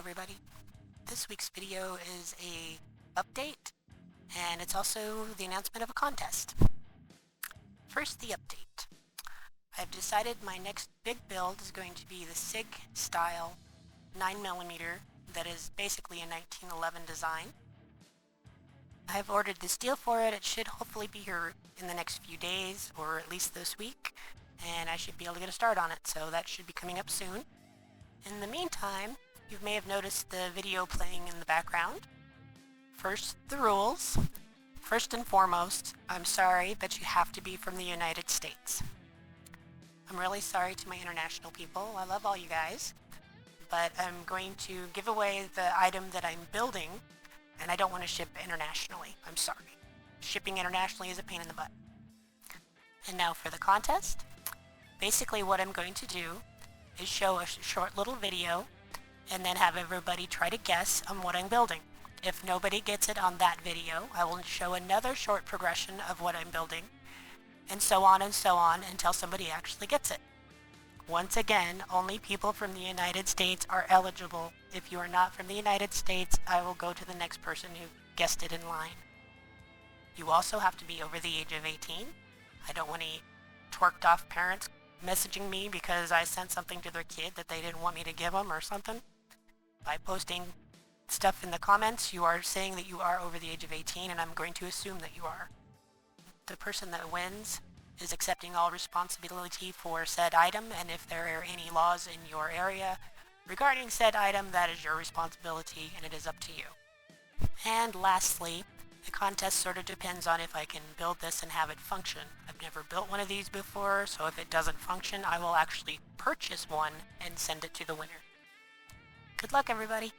everybody. This week's video is a update, and it's also the announcement of a contest. First, the update. I've decided my next big build is going to be the SIG style 9mm that is basically a 1911 design. I've ordered the steel for it. It should hopefully be here in the next few days, or at least this week, and I should be able to get a start on it, so that should be coming up soon. In the meantime, you may have noticed the video playing in the background. First, the rules. First and foremost, I'm sorry, but you have to be from the United States. I'm really sorry to my international people. I love all you guys, but I'm going to give away the item that I'm building, and I don't want to ship internationally. I'm sorry. Shipping internationally is a pain in the butt. And now for the contest. Basically what I'm going to do is show a short little video and then have everybody try to guess on what I'm building. If nobody gets it on that video, I will show another short progression of what I'm building, and so on until somebody actually gets it. Once again, only people from the United States are eligible. If you are not from the United States, I will go to the next person who guessed it in line. You also have to be over the age of 18. I don't want any twerked off parents messaging me because I sent something to their kid that they didn't want me to give them or something. By posting stuff in the comments, you are saying that you are over the age of 18, and I'm going to assume that you are. The person that wins is accepting all responsibility for said item, and if there are any laws in your area regarding said item, that is your responsibility, and it is up to you. And lastly, the contest sort of depends on if I can build this and have it function. I've never built one of these before, so if it doesn't function, I will actually purchase one and send it to the winner. Good luck, everybody!